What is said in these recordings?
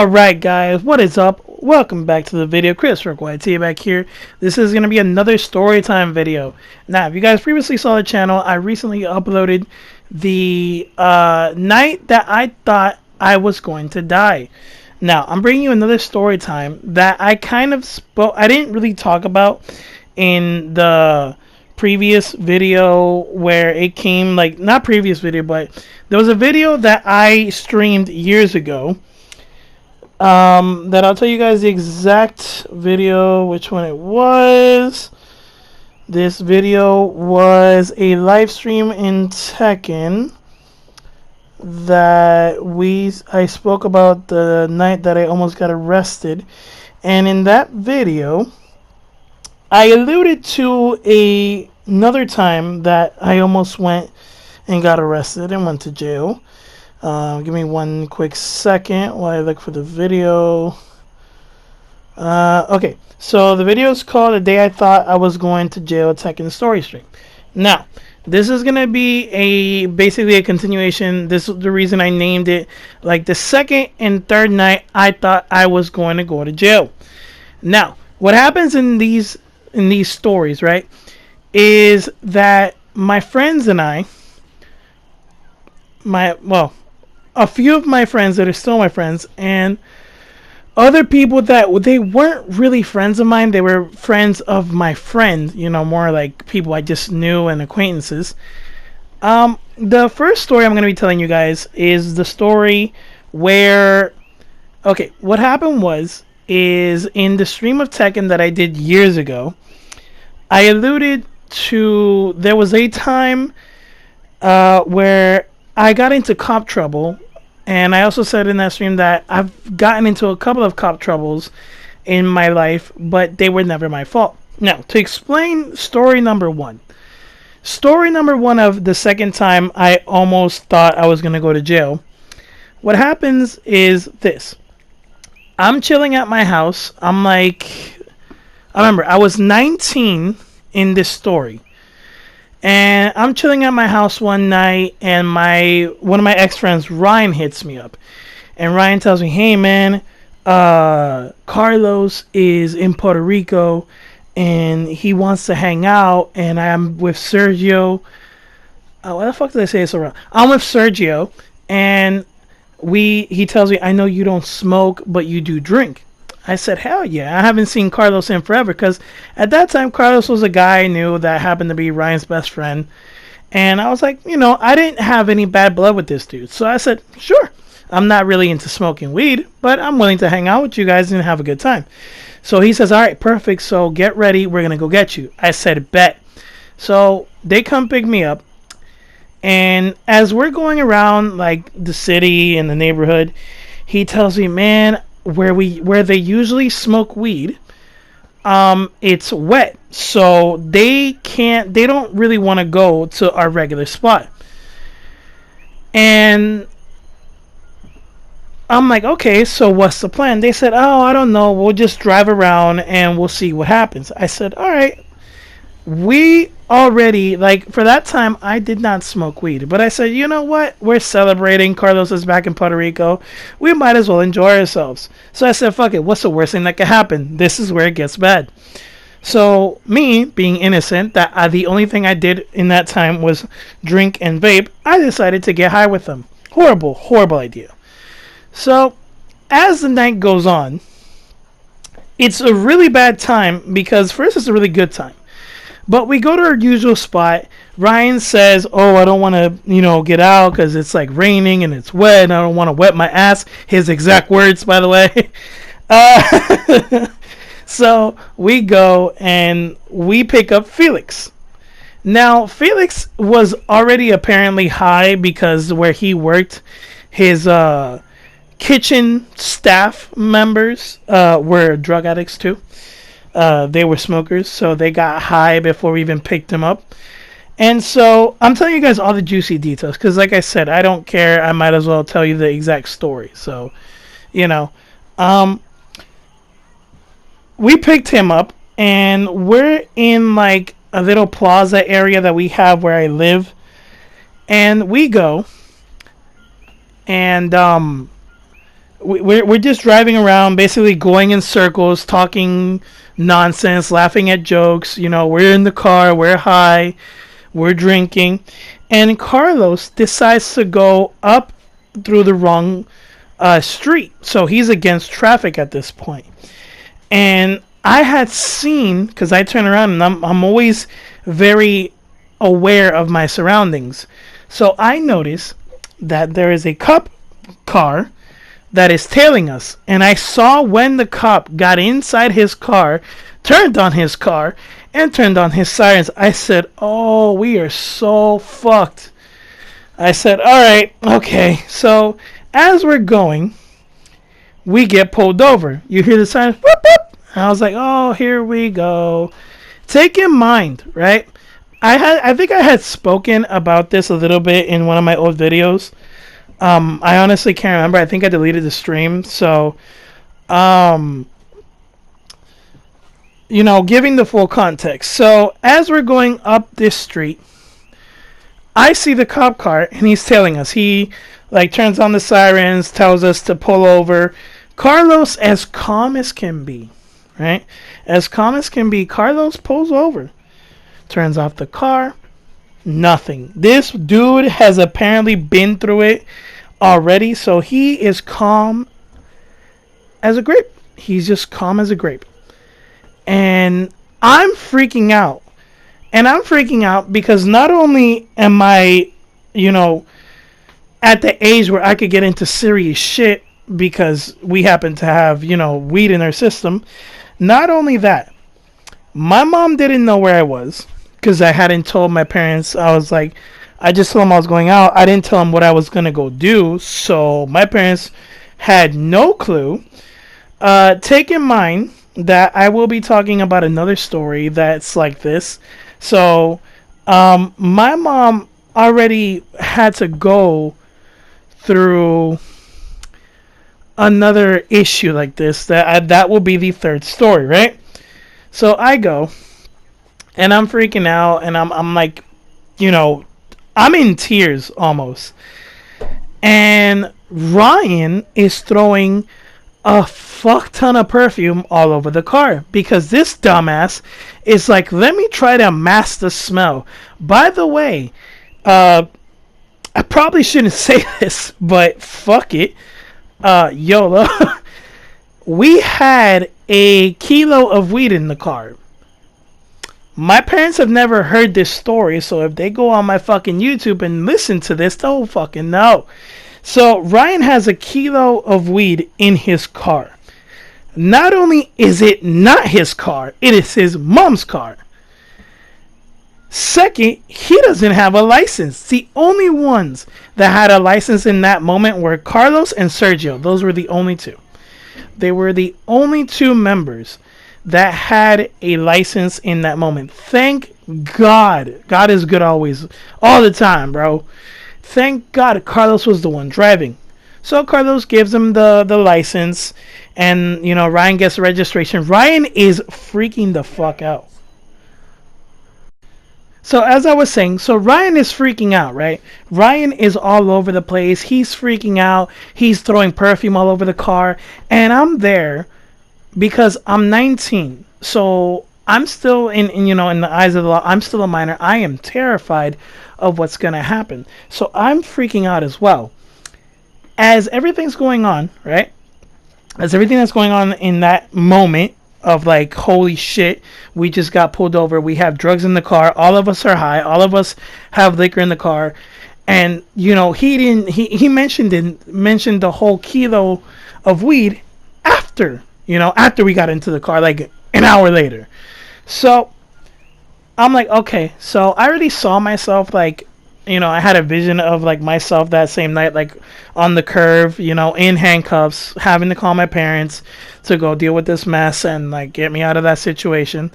Alright guys, what is up? Welcome back to the video. Chris Rook YT back here. This is going to be another story time video. Now, if you guys previously saw the channel, I recently uploaded the night that I thought I was going to die. Now, I'm bringing you another story time that I kind of I didn't really talk about in the previous video where it came, like, not previous video, but there was a video that I streamed years ago. That I'll tell you guys the exact video, which one it was. This video was a live stream in Tekken that I spoke about the night that I almost got arrested, and in that video I alluded to another time that I almost went and got arrested and went to jail. Give me one quick second while I look for the video. Okay, so the video is called "The Day I Thought I Was Going to Jail Tekken Story Stream." Now, this is gonna be basically a continuation. This is the reason I named it like the second and third night I thought I was going to go to jail. Now, what happens in these stories, right, is that my friends and I, a few of my friends that are still my friends, and other people that they weren't really friends of mine, they were friends of my friend, you know, more like people I just knew and acquaintances. The first story I'm going to be telling you guys is the story where, okay, what happened is in the stream of Tekken that I did years ago, I alluded to, there was a time where I got into cop trouble, and I also said in that stream that I've gotten into a couple of cop troubles in my life, but they were never my fault. Now, to explain story number one of the second time I almost thought I was going to go to jail, what happens is this. I'm chilling at my house. I remember, I was 19 in this story. And I'm chilling at my house one night, and one of my ex-friends, Ryan, hits me up. And Ryan tells me, "Hey man, Carlos is in Puerto Rico and he wants to hang out, and I'm with Sergio." Why the fuck did I say it so wrong? I'm with Sergio, and he tells me, "I know you don't smoke, but you do drink." I said, hell yeah. I haven't seen Carlos in forever, because at that time Carlos was a guy I knew that happened to be Ryan's best friend. And I was like, you know, I didn't have any bad blood with this dude. So I said, sure, I'm not really into smoking weed, but I'm willing to hang out with you guys and have a good time. So he says, all right, perfect. So get ready. We're going to go get you. I said, bet. So they come pick me up. And as we're going around like the city and the neighborhood, he tells me, man, where they usually smoke weed, it's wet, so they don't really want to go to our regular spot. And I'm like, okay, so what's the plan? They said, oh, I don't know, we'll just drive around and we'll see what happens. I said, all right. We already, like, for that time, I did not smoke weed. But I said, you know what? We're celebrating. Carlos is back in Puerto Rico. We might as well enjoy ourselves. So I said, fuck it. What's the worst thing that could happen? This is where it gets bad. So me, being innocent, that the only thing I did in that time was drink and vape, I decided to get high with them. Horrible, horrible idea. So as the night goes on, it's a really bad time, because first it's a really good time. But we go to our usual spot. Ryan says, oh, I don't want to, get out because it's like raining and it's wet and I don't want to wet my ass. His exact words, by the way. So we go and we pick up Felix. Now, Felix was already apparently high because where he worked, his kitchen staff members were drug addicts too. They were smokers, so they got high before we even picked them up. And so I'm telling you guys all the juicy details, because like I said, I don't care. I might as well tell you the exact story. So, we picked him up, and we're in like a little plaza area that we have where I live. And we go, and we're just driving around, basically going in circles, talking nonsense, laughing at jokes. You know, we're in the car, we're high, we're drinking, and Carlos decides to go up through the wrong street, so he's against traffic at this point. And I had seen, because I turn around and I'm always very aware of my surroundings. So I noticed that there is a cop car that is tailing us. And I saw when the cop got inside his car, turned on his car, and turned on his sirens. I said, oh, we are so fucked. I said, all right, okay. So as we're going, we get pulled over. You hear the sign, whoop, whoop. And I was like, oh, here we go. Take in mind, right? I think I had spoken about this a little bit in one of my old videos. I honestly can't remember. I think I deleted the stream. So, giving the full context. So, as we're going up this street, I see the cop car and he's tailing us. He turns on the sirens, tells us to pull over. Carlos, as calm as can be, right? As calm as can be, Carlos pulls over, turns off the car. Nothing. This dude has apparently been through it already, so he is calm as a grape. He's just calm as a grape. And I'm freaking out. And I'm freaking out because not only am I, at the age where I could get into serious shit because we happen to have, weed in our system. Not only that, my mom didn't know where I was because I hadn't told my parents. I just told them I was going out. I didn't tell them what I was going to go do. So my parents had no clue. Take in mind that I will be talking about another story that's like this. So my mom already had to go through another issue like this. That will be the third story, right? So I go, and I'm freaking out, and I'm like, I'm in tears almost. And Ryan is throwing a fuck ton of perfume all over the car because this dumbass is like, let me try to mask the smell. By the way, I probably shouldn't say this, but fuck it. YOLO. We had a kilo of weed in the car. My parents have never heard this story, so if they go on my fucking YouTube and listen to this, they'll fucking know. So Ryan has a kilo of weed in his car. Not only is it not his car, it is his mom's car. Second, he doesn't have a license. The only ones that had a license in that moment were Carlos and Sergio. Those were the only two. They were the only two members that had a license in that moment. Thank God. God is good always. All the time, bro. Thank God Carlos was the one driving. So Carlos gives him the license. And, Ryan gets the registration. Ryan is freaking the fuck out. So as I was saying, so Ryan is freaking out, right? Ryan is all over the place. He's freaking out. He's throwing perfume all over the car. And I'm there because I'm 19. So I'm still in the eyes of the law, I'm still a minor. I am terrified of what's going to happen. So I'm freaking out as well. As everything's going on, right? As everything that's going on in that moment, of like, holy shit, we just got pulled over, we have drugs in the car, all of us are high, all of us have liquor in the car. And he mentioned the whole kilo of weed after we got into the car, like an hour later. So I'm like, okay, so I already saw myself, like, I had a vision of like myself that same night, like on the curve, in handcuffs, having to call my parents to go deal with this mess and like get me out of that situation.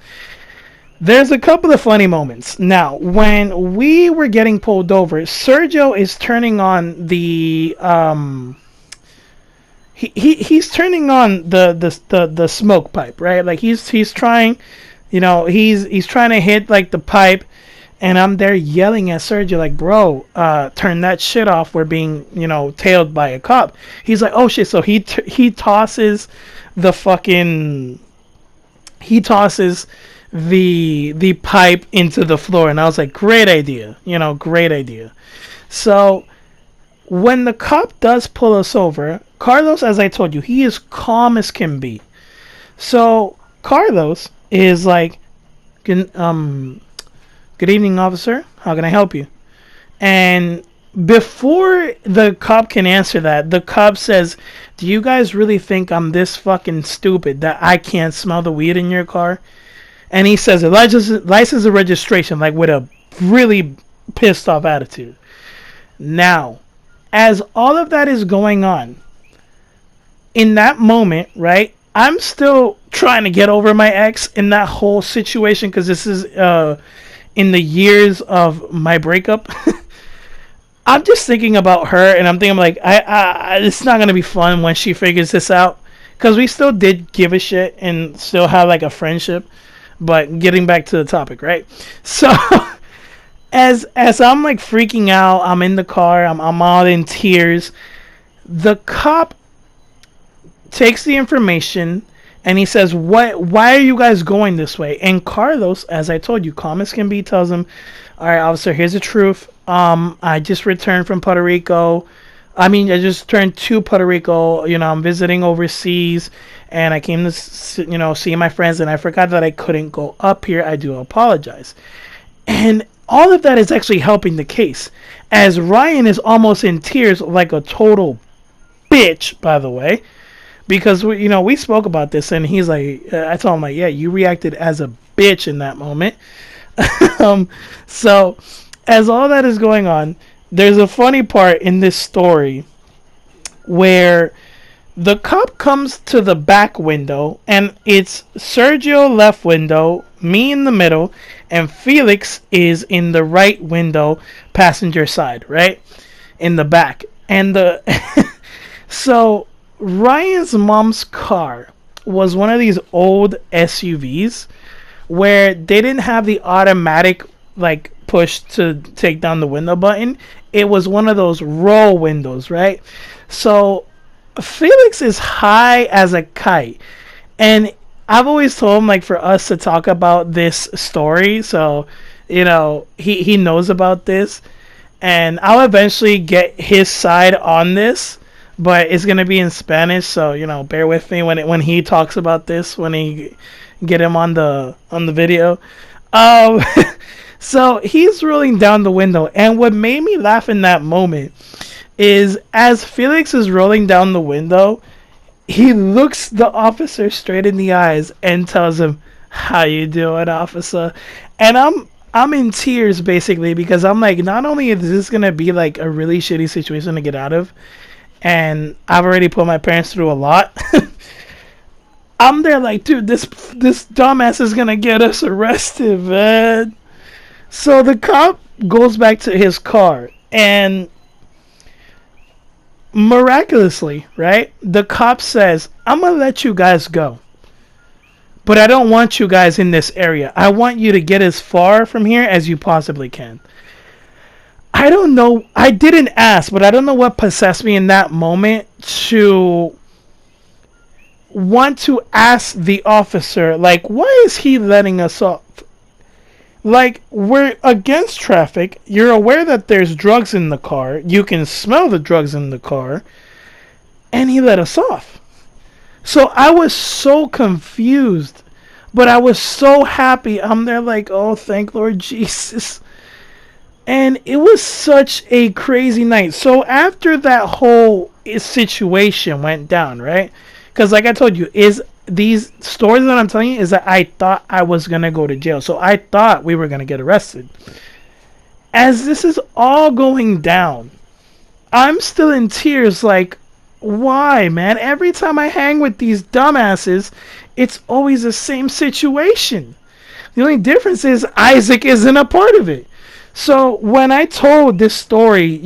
There's a couple of funny moments. Now, when we were getting pulled over, Sergio is turning on the he's turning on the smoke pipe, right? Like he's trying, he's trying to hit like the pipe. And I'm there yelling at Sergio like, bro, turn that shit off. We're being, tailed by a cop. He's like, oh shit. So he tosses the fucking, he tosses the pipe into the floor. And I was like, great idea. Great idea. So when the cop does pull us over, Carlos, as I told you, he is calm as can be. So Carlos is like, good evening, officer. How can I help you? And before the cop can answer that, the cop says, do you guys really think I'm this fucking stupid that I can't smell the weed in your car? And he says, license and registration, like with a really pissed off attitude. Now, as all of that is going on, in that moment, right, I'm still trying to get over my ex in that whole situation because this is in the years of my breakup. I'm just thinking about her, and I'm thinking like, it's not gonna be fun when she figures this out, because we still did give a shit and still have like a friendship. But getting back to the topic, right? So, as I'm like freaking out, I'm in the car, I'm all in tears. The cop takes the information and he says, why are you guys going this way? And Carlos, as I told you, calm as can be, tells him, all right, officer, here's the truth. I just returned from Puerto Rico. I just returned to Puerto Rico. I'm visiting overseas, and I came to, see my friends, and I forgot that I couldn't go up here. I do apologize. And all of that is actually helping the case, as Ryan is almost in tears like a total bitch, by the way. Because we spoke about this, and he's like, I told him like, yeah, you reacted as a bitch in that moment. So, as all that is going on, there's a funny part in this story where the cop comes to the back window, and it's Sergio left window, me in the middle, and Felix is in the right window, passenger side, right, in the back, and the so. Ryan's mom's car was one of these old SUVs where they didn't have the automatic like push to take down the window button. It was one of those roll windows, right? So Felix is high as a kite, and I've always told him like for us to talk about this story, so he knows about this, and I'll eventually get his side on this. But it's gonna be in Spanish, so bear with me when he talks about this, when he get him on the video. So he's rolling down the window, and what made me laugh in that moment is as Felix is rolling down the window, he looks the officer straight in the eyes and tells him, "How you doing, officer?" And I'm in tears basically, because I'm like, not only is this gonna be like a really shitty situation to get out of, and I've already put my parents through a lot. I'm there like, dude, this dumbass is gonna get us arrested, man. So the cop goes back to his car, and miraculously, right, the cop says, I'm gonna let you guys go, but I don't want you guys in this area. I want you to get as far from here as you possibly can. I don't know. I didn't ask, but I don't know what possessed me in that moment to want to ask the officer, like, why is he letting us off? Like, we're against traffic. You're aware that there's drugs in the car. You can smell the drugs in the car. And he let us off. So I was so confused, but I was so happy. I'm there like, oh, thank Lord Jesus. And it was such a crazy night. So after that whole situation went down, right? Because like I told you, is these stories that I'm telling you is that I thought I was going to go to jail. So I thought we were going to get arrested. As this is all going down, I'm still in tears like, why, man? Every time I hang with these dumbasses, it's always the same situation. The only difference is Isaac isn't a part of it. So when I told this story,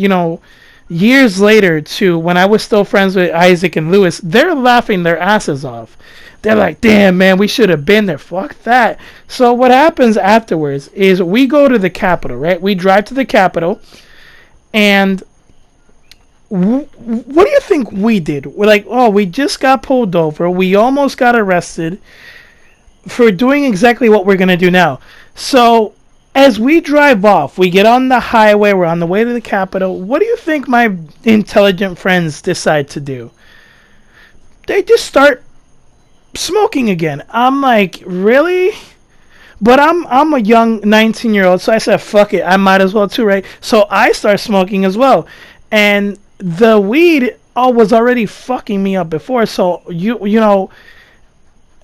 years later to when I was still friends with Isaac and Lewis, they're laughing their asses off. They're like, damn, man, we should have been there. Fuck that. So what happens afterwards is we go to the Capitol, right? We drive to the Capitol, and what do you think we did? We're like, oh, we just got pulled over. We almost got arrested for doing exactly what we're going to do now. So as we drive off, we get on the highway. We're on the way to the Capitol. What do you think my intelligent friends decide to do? They just start smoking again. I'm like, really? But I'm a young 19-year-old, so I said, fuck it, I might as well too, right? So I start smoking as well. And the weed was already fucking me up before. So you know,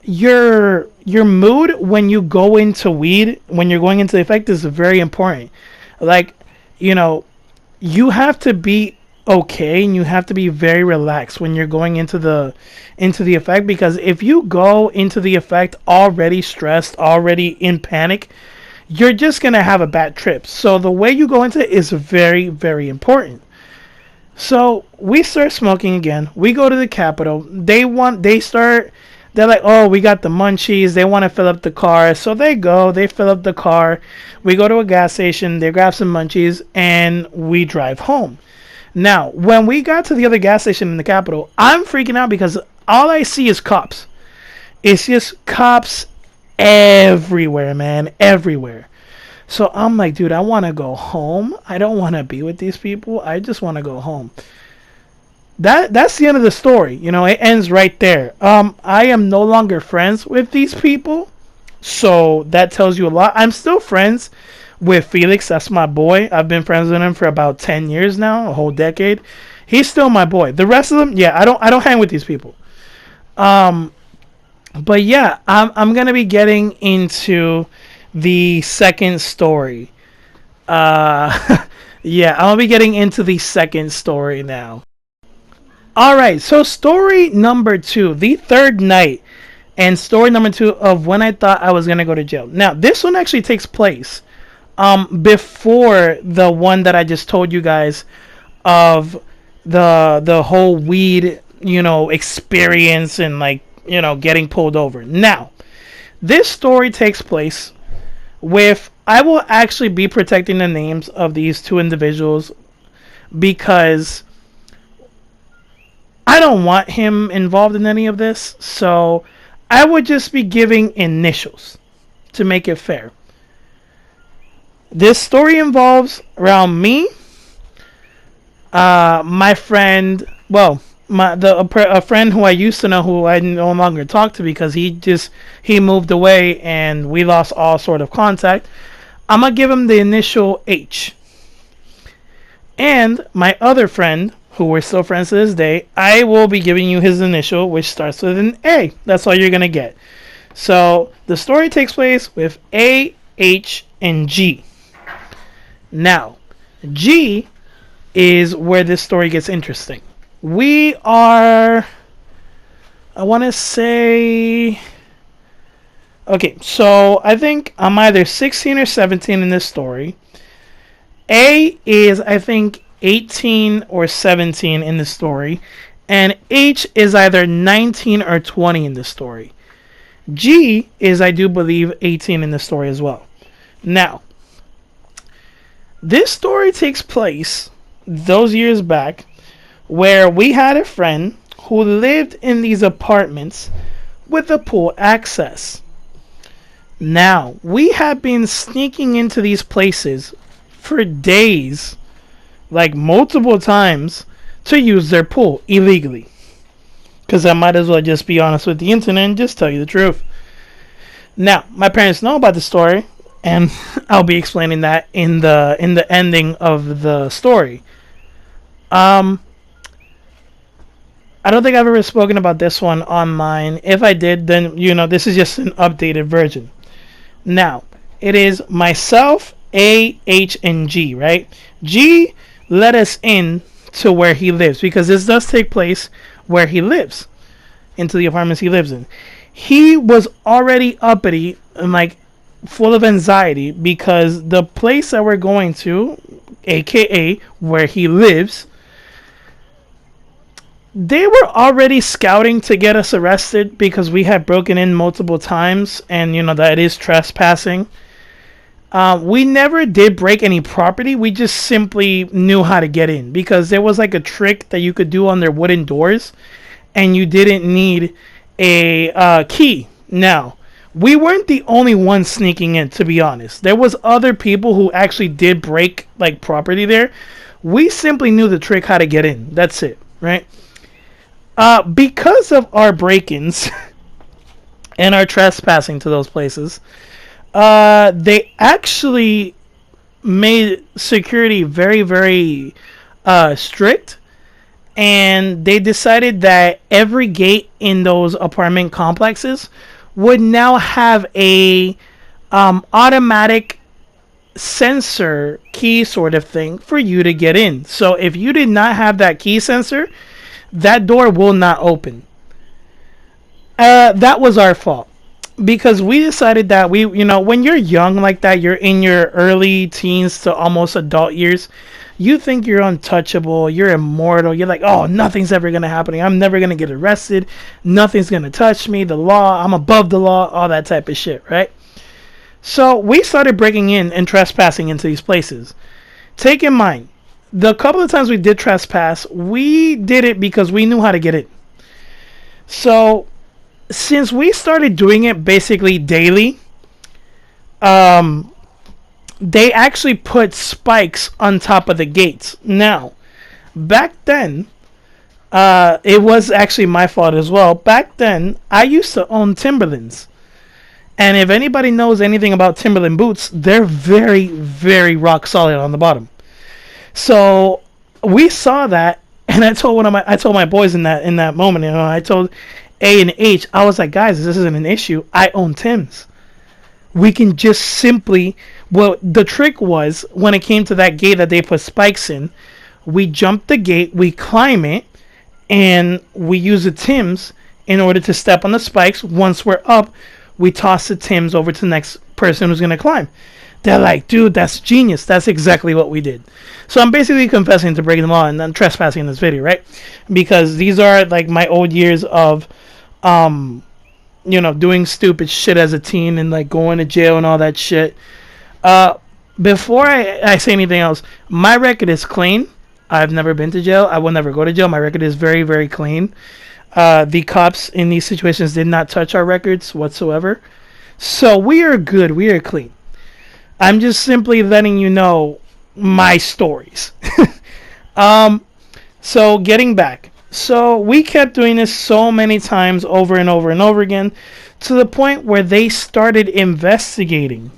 your mood when you go into weed, when you're going into the effect, is very important. Like, you know, you have to be okay, and you have to be very relaxed when you're going into the effect, because if you go into the effect already stressed, already in panic, you're just going to have a bad trip. So the way you go into it is very, very important. So we start smoking again. We go to the Capitol. They're like, oh, we got the munchies. They want to fill up the car. So they fill up the car. We go to a gas station. They grab some munchies, and we drive home. Now, when we got to the other gas station in the Capitol, I'm freaking out because all I see is cops. It's just cops everywhere, man. Everywhere. So I'm like, dude, I want to go home. I don't want to be with these people. I just want to go home. That's the end of the story. You know, it ends right there. I am no longer friends with these people. So that tells you a lot. I'm still friends with Felix. That's my boy. I've been friends with him for about 10 years now, a whole decade. He's still my boy. The rest of them, yeah, I don't hang with these people. But yeah, I'm gonna be getting into the second story. Yeah, I'll be getting into the second story now. Alright, so story number 2, the third night, and story number 2 of when I thought I was gonna go to jail. Now, this one actually takes place before the one that I just told you guys of the whole weed, you know, experience and, like, you know, getting pulled over. Now, this story takes place with, I will actually be protecting the names of these two individuals because I don't want him involved in any of this. So I would just be giving initials to make it fair. This story involves around me, my friend, well, a friend who I used to know, who I no longer talk to because he moved away and we lost all sort of contact. I'm gonna give him the initial H. And my other friend, who we're still friends to this day, I will be giving you his initial, which starts with an A. That's all you're gonna get. So the story takes place with A, H, and G. Now, G is where this story gets interesting. We are, I want to say, okay, so I think I'm either 16 or 17 in this story. A is, I think, 18 or 17 in the story. And H is either 19 or 20 in the story. G is, I do believe, 18 in the story as well. Now, this story takes place those years back where we had a friend who lived in these apartments with a pool access. Now, we have been sneaking into these places for days, like multiple times, to use their pool illegally. Because I might as well just be honest with the internet and just tell you the truth. Now, my parents know about the story, and I'll be explaining that in the ending of the story. I don't think I've ever spoken about this one online. If I did, then, you know, this is just an updated version. Now, it is myself, A, H, and G, right? G let us in to where he lives, because this does take place where he lives, into the apartments he lives in. He was already uppity and, like, full of anxiety because the place that we're going to, aka where he lives, They were already scouting to get us arrested because we had broken in multiple times, and that is trespassing. We never did break any property. We just simply knew how to get in because there was like a trick that you could do on their wooden doors, and you didn't need a key. Now, we weren't the only ones sneaking in, to be honest. There was other people who actually did break like property there. We simply knew the trick how to get in. That's it, right? Because of our break-ins and our trespassing to those places, they actually made security very, very strict, and they decided that every gate in those apartment complexes would now have a automatic sensor key sort of thing for you to get in. So if you did not have that key sensor, that door will not open. That was our fault because we decided that when you're young like that, you're in your early teens to almost adult years, you think you're untouchable, you're immortal, you're like, oh, nothing's ever going to happen, I'm never going to get arrested, nothing's going to touch me, the law, I'm above the law, all that type of shit, right? So we started breaking in and trespassing into these places. Take in mind, the couple of times we did trespass, we did it because we knew how to get it. So since we started doing it basically daily, they actually put spikes on top of the gates. Now, back then, it was actually my fault as well. Back then, I used to own Timberlands. And if anybody knows anything about Timberland boots, they're very, very rock solid on the bottom. So we saw that, and I told my boys in that moment, I told A and H, I was like, guys, this isn't an issue. I own Timbs. We can just simply, well, the trick was when it came to that gate that they put spikes in, we jump the gate, we climb it, and we use the Timbs in order to step on the spikes. Once we're up, we toss the Timbs over to the next person who's going to climb. They're like, dude, that's genius. That's exactly what we did. So I'm basically confessing to breaking the law and then trespassing in this video, right? Because these are like my old years of, doing stupid shit as a teen and like going to jail and all that shit. Before I say anything else, my record is clean. I've never been to jail. I will never go to jail. My record is very, very clean. The cops in these situations did not touch our records whatsoever. So we are good. We are clean. I'm just simply letting you know my stories. So getting back. So we kept doing this so many times over and over and over again to the point where they started investigating.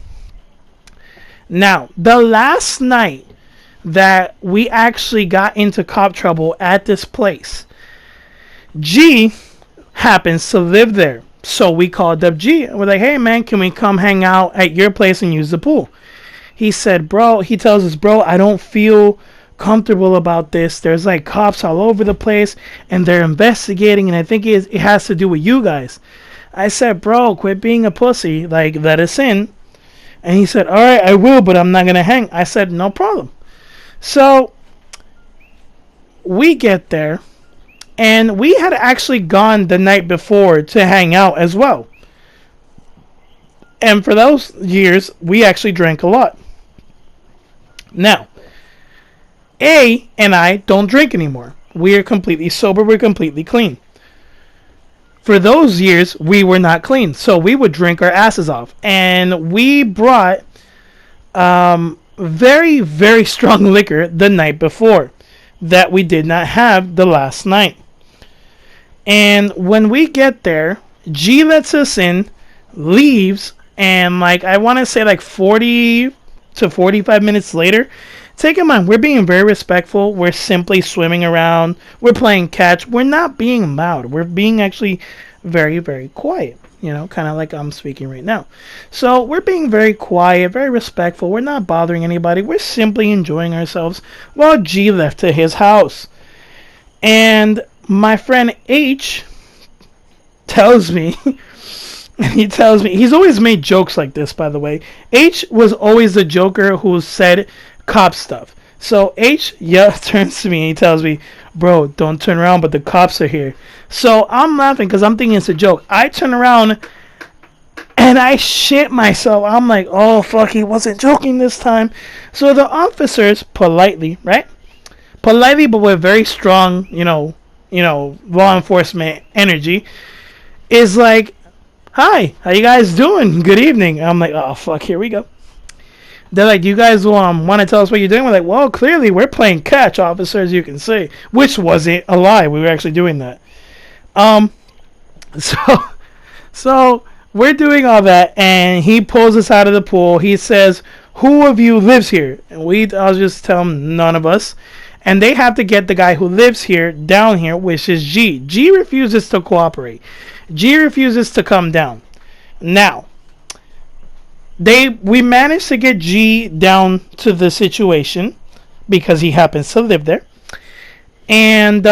Now, the last night that we actually got into cop trouble at this place, G happens to live there. So we called up G. We're like, hey, man, can we come hang out at your place and use the pool? He said, he tells us, bro, I don't feel comfortable about this. There's like cops all over the place and they're investigating, and I think it has to do with you guys. I said, bro, quit being a pussy. Like, let us in. And he said, all right, I will, but I'm not going to hang. I said, no problem. So we get there, and we had actually gone the night before to hang out as well. And for those years, we actually drank a lot. Now, A and I don't drink anymore. We are completely sober. We're completely clean. For those years, we were not clean. So we would drink our asses off. And we brought very, very strong liquor the night before that we did not have the last night. And when we get there, G lets us in, leaves, and like I want to say like 40 to 45 minutes later, take in mind, we're being very respectful. We're simply swimming around. We're playing catch. We're not being loud. We're being actually very, very quiet. Kind of like I'm speaking right now. So we're being very quiet, very respectful. We're not bothering anybody. We're simply enjoying ourselves while G left to his house. And my friend H tells me, he's always made jokes like this, by the way. H was always the joker who said cop stuff. So H, yeah, turns to me and he tells me, "Bro, don't turn around, but the cops are here." So I'm laughing because I'm thinking it's a joke. I turn around and I shit myself. I'm like, "Oh fuck, he wasn't joking this time." So the officers politely, right? Politely, but with very strong, law enforcement energy, is like, "Hi, how you guys doing? Good evening." I'm like, "Oh fuck, here we go." They're like, "Do you guys want to tell us what you're doing?" We're like, "Well, clearly we're playing catch, officer, as you can see," which wasn't a lie. We were actually doing that. Um, so so we're doing all that, and he pulls us out of the pool. He says, "Who of you lives here?" And I'll just tell him, "None of us." And they have to get the guy who lives here down here, which is G. G refuses to cooperate. G refuses to come down. Now, we managed to get G down to the situation because he happens to live there, and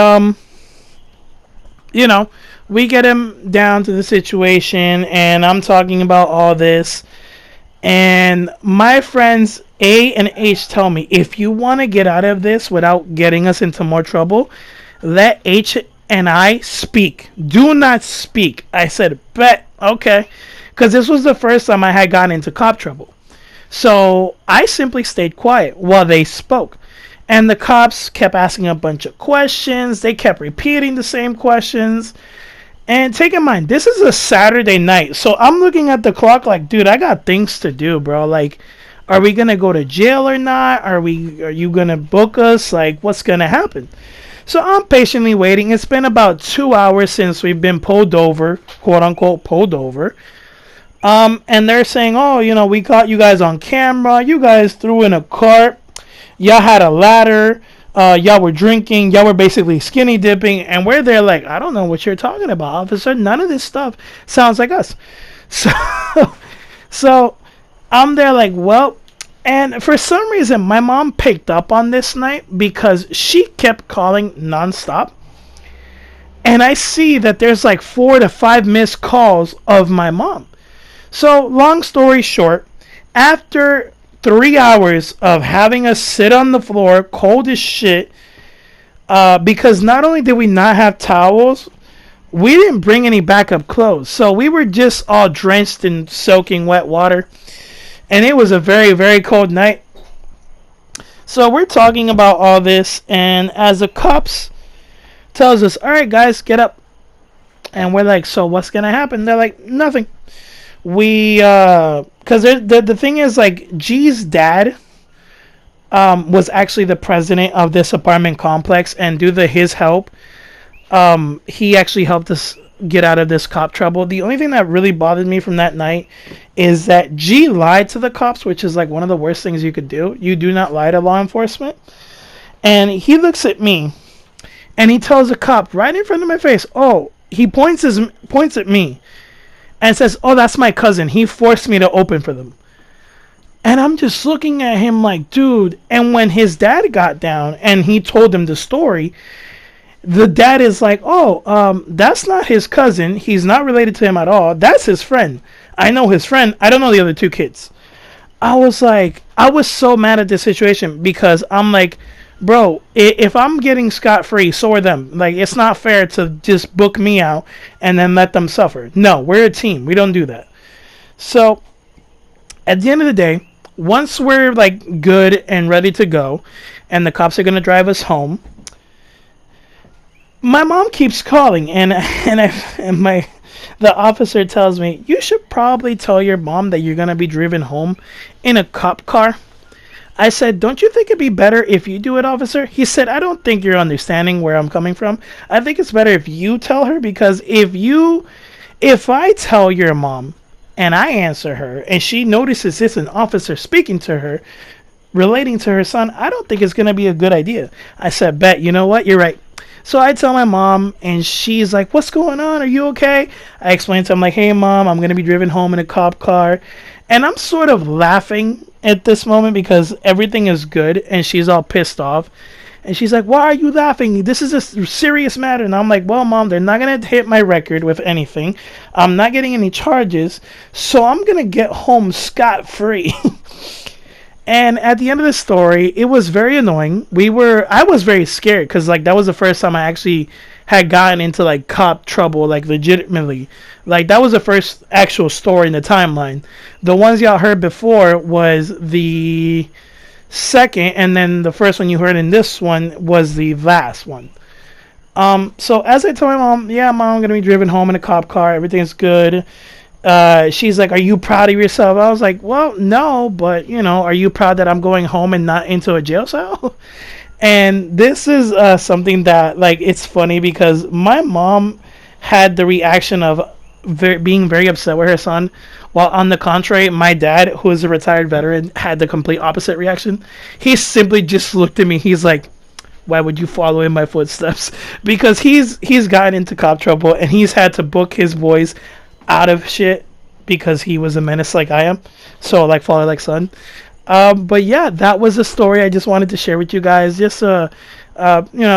you know, we get him down to the situation, and I'm talking about all this, and my friends A and H tell me, if you want to get out of this without getting us into more trouble, let H and I speak. Do not speak. I said, bet, okay. Because this was the first time I had gotten into cop trouble. So I simply stayed quiet while they spoke. And the cops kept asking a bunch of questions. They kept repeating the same questions. And take in mind, this is a Saturday night. So I'm looking at the clock like, dude, I got things to do, bro. Like, are we going to go to jail or not? Are you going to book us? Like, what's going to happen? So I'm patiently waiting. It's been about 2 hours since we've been pulled over, quote unquote, pulled over. And they're saying, "Oh, we caught you guys on camera. You guys threw in a cart. Y'all had a ladder. Y'all were drinking. Y'all were basically skinny dipping." And we're there like, "I don't know what you're talking about, officer. None of this stuff sounds like us." So, so I'm there like, well, and for some reason, my mom picked up on this night because she kept calling nonstop. And I see that there's like 4 to 5 missed calls of my mom. So, long story short, after 3 hours of having us sit on the floor, cold as shit, because not only did we not have towels, we didn't bring any backup clothes. So, we were just all drenched in soaking wet water. And it was a very, very cold night. So, we're talking about all this, and as the cops tells us, "All right, guys, get up." And we're like, "So, what's going to happen?" They're like, "Nothing." Because the thing is, like, G's dad was actually the president of this apartment complex, and due to his help, he actually helped us get out of this cop trouble. The only thing that really bothered me from that night is that G lied to the cops, which is like one of the worst things you could do. You do not lie to law enforcement. And he looks at me, and he tells the cop right in front of my face, "Oh," he points at me and says, "Oh, that's my cousin. He forced me to open for them." And I'm just looking at him like, dude. And when his dad got down and he told him the story, the dad is like, "Oh, that's not his cousin. He's not related to him at all. That's his friend. I know his friend. I don't know the other two kids." I was so mad at this situation because I'm like, bro, if I'm getting scot-free, so are them. Like, it's not fair to just book me out and then let them suffer. No, we're a team. We don't do that. So, at the end of the day, once we're, like, good and ready to go, and the cops are going to drive us home, my mom keeps calling, and the officer tells me, "You should probably tell your mom that you're going to be driven home in a cop car." I said, "Don't you think it'd be better if you do it, officer?" He said, "I don't think you're understanding where I'm coming from. I think it's better if you tell her, because if I tell your mom and I answer her and she notices it's an officer speaking to her, relating to her son, I don't think it's going to be a good idea." I said, "Bet, you know what? You're right." So I tell my mom, and she's like, "What's going on? Are you okay?" I explain to him, like, "Hey, Mom, I'm going to be driven home in a cop car." And I'm sort of laughing at this moment because everything is good, and she's all pissed off. And she's like, "Why are you laughing? This is a serious matter." And I'm like, "Well, Mom, they're not going to hit my record with anything. I'm not getting any charges, so I'm going to get home scot-free." And at the end of the story, it was very annoying. I was very scared because like that was the first time I actually had gotten into like cop trouble, like legitimately. Like that was the first actual story in the timeline. The ones y'all heard before was the second, and then the first one you heard in this one was the last one. So as I told my mom, yeah, mom, I'm gonna be driven home in a cop car. Everything's good. She's like, "Are you proud of yourself?" I was like, "Well, no, but you know, are you proud that I'm going home and not into a jail cell?" And this is something that like it's funny because my mom had the reaction of being very upset with her son, while on the contrary, my dad, who is a retired veteran, had the complete opposite reaction. He simply just looked at me. He's like, why would you follow in my footsteps? Because he's gotten into cop trouble and he's had to book his boys out of shit because he was a menace like I am. So like father like son. But yeah, that was a story I just wanted to share with you guys. Just a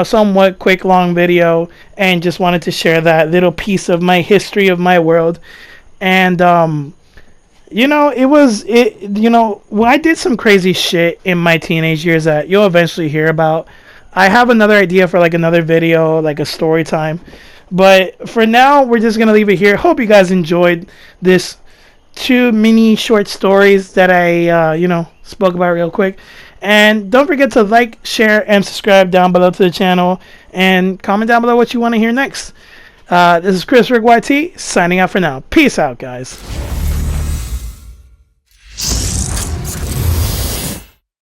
somewhat quick long video, and just wanted to share that little piece of my history of my world. And I did some crazy shit in my teenage years that you'll eventually hear about. I have another idea for like another video, like a story time. But for now, we're just going to leave it here. Hope you guys enjoyed this 2 mini short stories that I, spoke about real quick. And don't forget to like, share, and subscribe down below to the channel. And comment down below what you want to hear next. This is Chris Rick YT signing out for now. Peace out, guys.